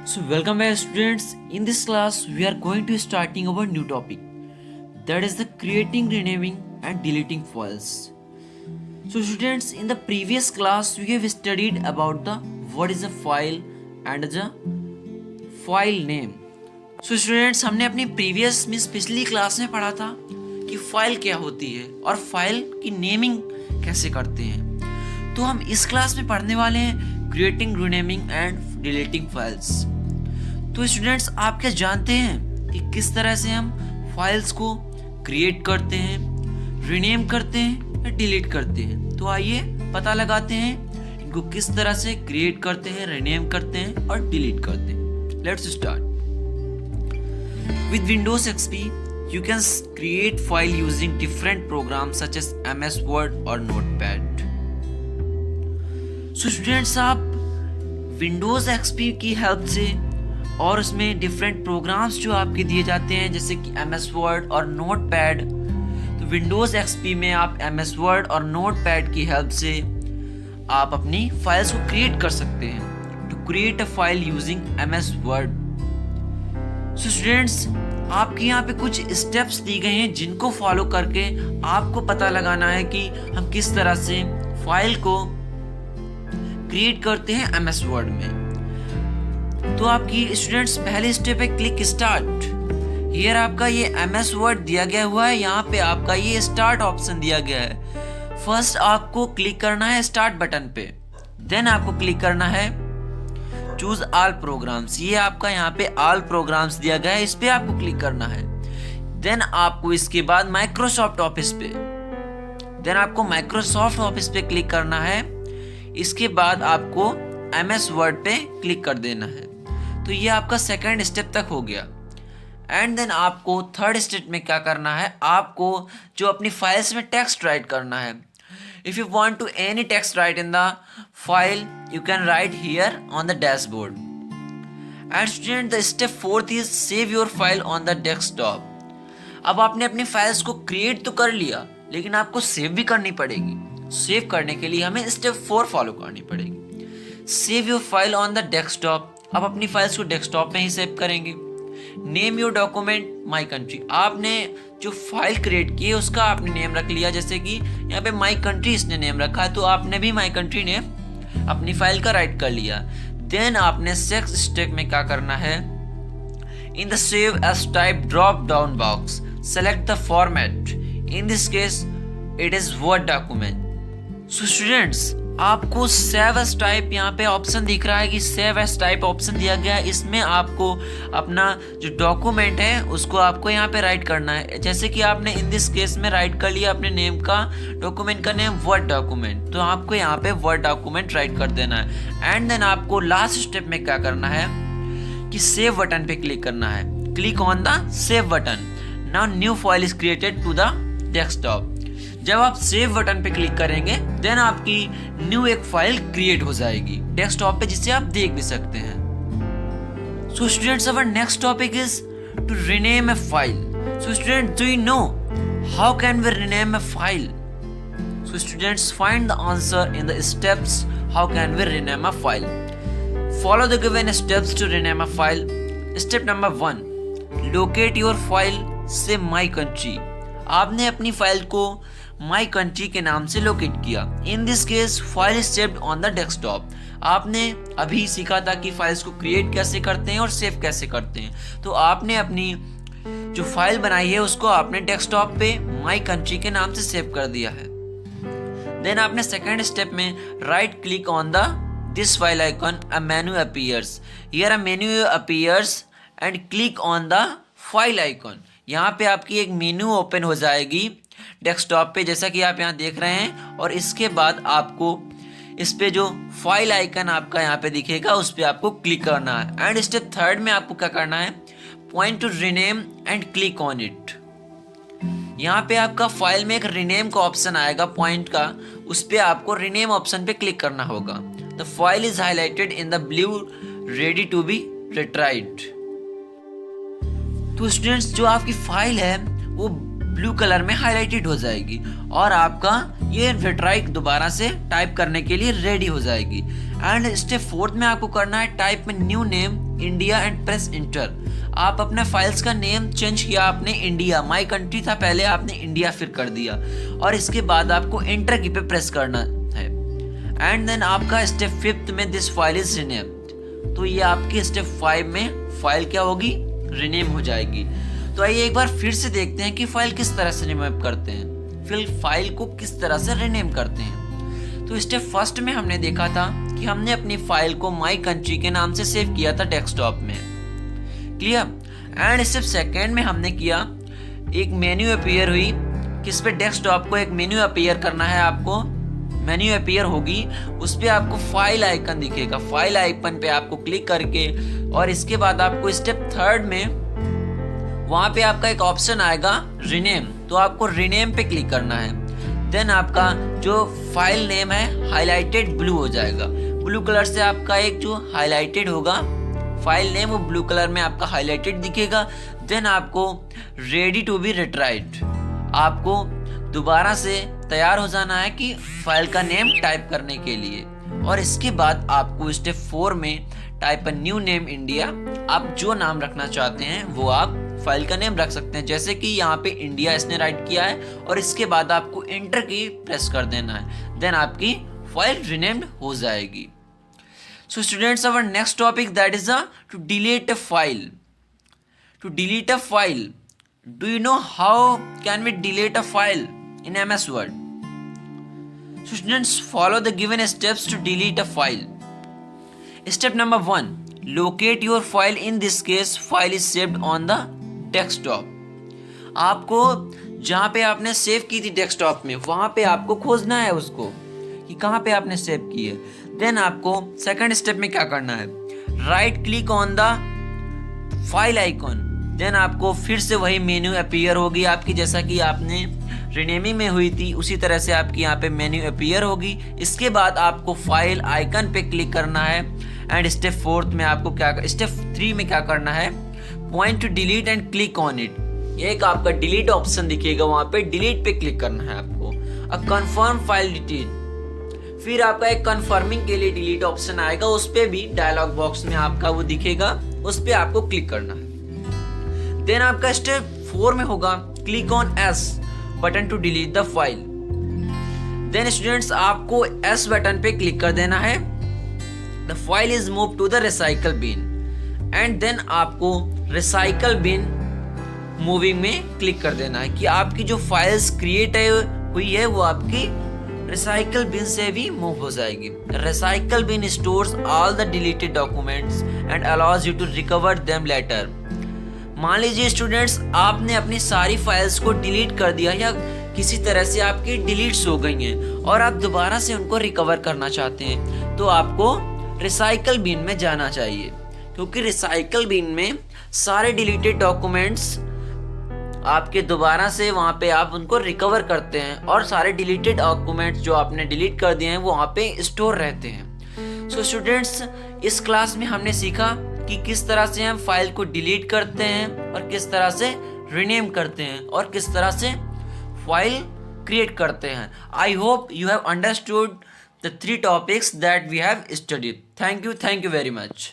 So welcome back students. In this class we are going to starting our new topic, that is the creating, renaming and deleting files. So students, in the previous class we have studied about the what is a file and the file name. So students, हमने अपनी previous पिछली class में पढ़ा था कि file क्या होती है और फाइल की नेमिंग कैसे करते हैं। तो हम इस क्लास में पढ़ने वाले हैं creating, renaming and deleting files. तो स्टूडेंट्स, आप क्या जानते हैं कि किस तरह से हम फाइल्स को क्रिएट करते हैं, रीनेम करते हैं या डिलीट करते हैं? तो आइए पता लगाते हैं इनको किस तरह से क्रिएट करते हैं, रीनेम करते हैं और डिलीट करते हैं। Let's start. With Windows XP, you can create file using different programs such as MS Word or Notepad. So students, आप Windows XP की हेल्प से और उसमें डिफरेंट प्रोग्राम्स जो आपके दिए जाते हैं जैसे कि MS Word और Notepad, तो Windows XP में आप MS Word और Notepad की हेल्प से आप अपनी फाइल्स को क्रिएट कर सकते हैं। To create a file using MS Word। So students, आपके यहाँ पे कुछ स्टेप्स दी गए हैं जिनको फॉलो करके आपको पता लगाना है कि हम किस तरह से फाइल को क्रिएट करते हैं MS Word में। तो आपकी स्टूडेंट्स पहले स्टेप है क्लिक स्टार्ट। हियर आपका ये MS Word दिया गया हुआ है, यहाँ पे आपका ये स्टार्ट ऑप्शन दिया गया है। फर्स्ट आपको क्लिक करना है स्टार्ट बटन पे, देन आपको क्लिक करना है चूज ऑल प्रोग्राम्स। ये आपका यहाँ पे ऑल प्रोग्राम्स दिया गया है, इस पे आपको क्लिक करना है। देन आपको इसके बाद माइक्रोसॉफ्ट ऑफिस पे क्लिक करना है। इसके बाद आपको MS Word पे क्लिक कर देना है। तो ये आपका सेकंड स्टेप तक हो गया। एंड देन आपको थर्ड स्टेप में क्या करना है, आपको जो अपनी फाइल्स में टेक्स्ट राइट करना है। If you want to any text write in the file, you can write here on the dashboard. And student, the step fourth is save your file on the desktop. अब आपने अपनी files को create तो कर लिया, लेकिन आपको save भी करनी पड़ेगी। सेव करने के लिए हमें स्टेप 4 फॉलो करनी पड़ेगी। Save your file on the desktop. अब अपनी फाइल्स को डेस्कटॉप में ही सेव करेंगे। Name your document my country. आपने जो फाइल क्रिएट की है उसका आपने नेम रख लिया, जैसे कि यहाँ पे माई कंट्री इसने नेम रखा है, तो आपने भी माई कंट्री ने अपनी फाइल का राइट कर लिया। देन आपने सेक्स स्टेप में क्या करना है, in the save as type drop down box select the format. In this case it is word document. So students, आपको सेव एज टाइप यहाँ पे ऑप्शन दिख रहा है कि सेव एज टाइप ऑप्शन दिया गया है। इसमें आपको अपना जो डॉक्यूमेंट है उसको आपको यहाँ पे राइट करना है। जैसे कि आपने इन दिस केस में राइट कर लिया अपने नेम का, डॉक्यूमेंट का नेम वर्ड डॉक्यूमेंट, तो आपको यहाँ पे वर्ड डॉक्यूमेंट राइट कर देना है। एंड देन आपको लास्ट स्टेप में क्या करना है कि सेव बटन पे क्लिक करना है। Click on the save button. Now new file is created to the desktop. जब आप सेव बटन पे क्लिक करेंगे देन आपकी न्यू एक फाइल क्रिएट हो जाएगी डेस्कटॉप पे, जिसे आप देख भी सकते हैं। So students, our next topic is to rename a file. So student, do you know how can we rename a file? So students, find the answer in the steps how can we rename a file. Follow the given steps to rename a file. Step number 1, locate your file से my country. आपने अपनी file को my country के नाम से locate किया। इन this case file is saved on the desktop. आपने अभी सीखा था कि फाइल्स को क्रिएट कैसे करते हैं और सेव कैसे करते हैं। तो आपने अपनी जो फाइल बनाई है उसको आपने डेस्कटॉप पे माई कंट्री के नाम से सेव कर दिया है। देन आपने सेकेंड स्टेप में right click on the this file icon, a menu appears. Here a menu appears and click on the file icon. यहाँ पे आपकी एक मेन्यू ओपन हो जाएगी डेस्कटॉप पे, जैसा कि आप यहाँ देख रहे हैं। और इसके बाद आपको इस पे जो फाइल आइकन आपका यहाँ पे दिखेगा उस पे आपको क्लिक करना है। एंड स्टेप थर्ड में आपको क्या करना है, point two rename and click on it. यहाँ पे आपका फाइल में एक रीनेम का ऑप्शन आएगा पॉइंट का, उस पे आपको रीनेम ऑप्शन पे क्लिक करना होगा। The file is highlighted in the blue ready to be retrieved. तो स्टूडेंट्स, जो आपकी फाइल है वो ब्लू कलर में हाईलाइटेड हो जाएगी और आपका ये वेबसाइट दोबारा से टाइप करने के लिए रेडी हो जाएगी। एंड स्टेप 4 में आपको करना है टाइप में new name India and press inter. आप अपने फाइल्स का नेम चेंज किया आपने इंडिया, माई कंट्री था पहले, आपने इंडिया फिर कर दिया और इसके बाद आपको एंटर की पे प्रेस करना है। एंड देन आपका स्टेप 5 में दिस फाइल इज रीनेम्ड। तो ये आपकी स्टेप 5 में फाइल क्या होगी, रीनेम हो जाएगी। तो आइए एक बार फिर से देखते हैं कि फाइल किस तरह से रीनेम करते हैं, फिर फाइल को किस तरह से रीनेम करते हैं। तो स्टेप 1 में हमने देखा था कि हमने अपनी फाइल को माई कंट्री के नाम से सेव किया था डेस्कटॉप में, क्लियर। एंड स्टेप 2 में हमने किया, एक मेन्यू अपीयर हुई, किस पे डेस्कटॉप को एक मेन्यू अपीयर करना है, आपको मेन्यू अपीयर होगी, उस पर आपको फाइल आइकन दिखेगा, फाइल आइकन पे आपको क्लिक करके और इसके बाद आपको स्टेप 3 में वहां पे आपका एक ऑप्शन आएगा रीनेम, तो आपको रीनेम पे क्लिक करना है। देन आपका जो फाइल नेम है हाईलाइटेड ब्लू हो जाएगा, ब्लू कलर से आपका एक जो हाईलाइटेड होगा फाइल नेम वो ब्लू कलर में आपका हाईलाइटेड दिखेगा। देन आपको रेडी टू बी रिट्राइड, आपको दोबारा से तैयार हो जाना है कि फाइल का नेम टाइप करने के लिए। और इसके बाद आपको स्टेप 4 में type a new name India, आप जो नाम रखना चाहते हैं वो आप फाइल का नेम रख सकते हैं, जैसे कि यहाँ पे इंडिया इसने राइट किया है और इसके बाद आपको एंटर की प्रेस कर देना है। देन आपकी फाइल रीनेम्ड हो जाएगी। So students, our next topic that is to delete a file. To delete a file, do you know how can we delete a file in MS Word? So students, follow the given steps to delete a file. Step number 1, locate your file. In this case, file is saved on the desktop. आपको जहाँ पे आपने save की थी desktop में, वहाँ पे आपको खोजना है उसको कि कहाँ पे आपने सेव की है। देन आपको सेकंड स्टेप में क्या करना है, right click on the file icon. Then आपको फिर से वही मेन्यू अपीयर होगी आपकी, जैसा कि आपने रीनेमिंग में हुई थी उसी तरह से आपकी यहाँ पे मेन्यू अपीयर होगी। इसके बाद आपको फाइल आइकन पे क्लिक करना है। एंड स्टेप 4 में आपको स्टेप 3 में क्या करना है, point two delete and click on it. एक आपका डिलीट ऑप्शन दिखेगा, वहां पे डिलीट पे क्लिक करना है आपको। अ कंफर्म फाइल डिलीट, फिर आपका एक कंफर्मिंग के लिए डिलीट ऑप्शन आएगा, उस पे भी डायलॉग बॉक्स में आपका वो दिखेगा, उस पे आपको क्लिक करना है। देन आपका स्टेप 4 में होगा click on yes button to delete the file. Then students, आपको एस बटन पे क्लिक कर देना है। The file is move to the recycle bin and then आपको रिसाइकल बिन मूविंग में क्लिक कर देना है कि आपकी जो फाइल्स क्रिएट हुई है वो आपकी रिसाइकल बिन से भी मूव हो जाएगी। Recycle bin stores all the deleted documents and allows you to recover them later. मान लीजिए स्टूडेंट्स, आपने अपनी सारी फाइल्स को डिलीट कर दिया या किसी तरह से आपकी डिलीट्स हो गई हैं और आप दोबारा से उनको रिकवर करना चाहते हैं, तो आपको रिसाइकल बिन में जाना चाहिए, क्योंकि रिसाइकल बिन में सारे डिलीटेड डॉक्यूमेंट्स आपके दोबारा से वहाँ पे आप उनको रिकवर करते हैं और सारे डिलीटेड डॉक्यूमेंट्स जो आपने डिलीट कर दिए हैं वो वहाँ पे स्टोर रहते हैं। सो स्टूडेंट्स, इस क्लास में हमने सीखा कि किस तरह से हम फाइल को डिलीट करते हैं और किस तरह से रीनेम करते हैं और किस तरह से फाइल क्रिएट करते हैं। I hope you have understood the 3 topics that we have studied. Thank you very much.